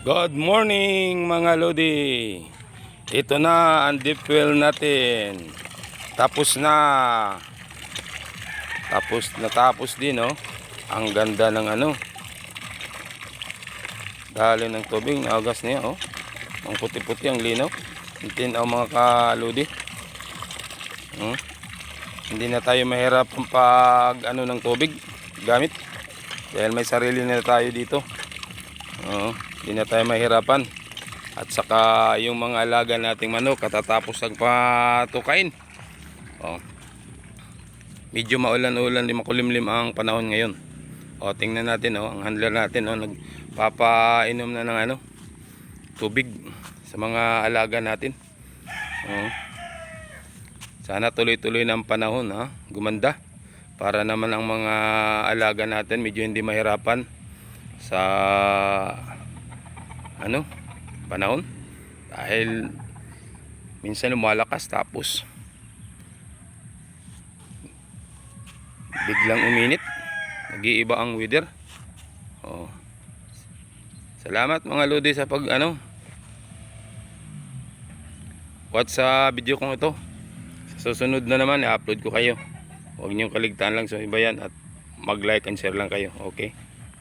Good morning mga Lodi. Ito na ang deep well natin. Tapos na. Natapos din, oh. Ang ganda ng dahil ng tubig, naagas niya, oh. Ang puti-puti, ang linaw. Tintin mga ka-Lodi. Hindi na tayo mahirap pag ng tubig gamit. Dahil may sarili na tayo dito. Hindi na tayo mahirapan. At saka yung mga alaga nating manok katatapos ang patukain. Medyo maulan-ulan, makulimlim ang panahon ngayon. Tingnan natin, ang handler natin nagpapainom na ng tubig sa mga alaga natin. Sana tuloy-tuloy na ang panahon, gumanda para naman ang mga alaga natin medyo hindi mahirapan sa panahon, dahil minsan lumalakas tapos biglang uminit, nag-iiba ang weather. Salamat mga Lodi sa pag watch sa video kong ito. Sa susunod na naman i-upload ko kayo. Huwag niyong kaligtaan lang sa iba yan at mag-like and share lang kayo. Okay.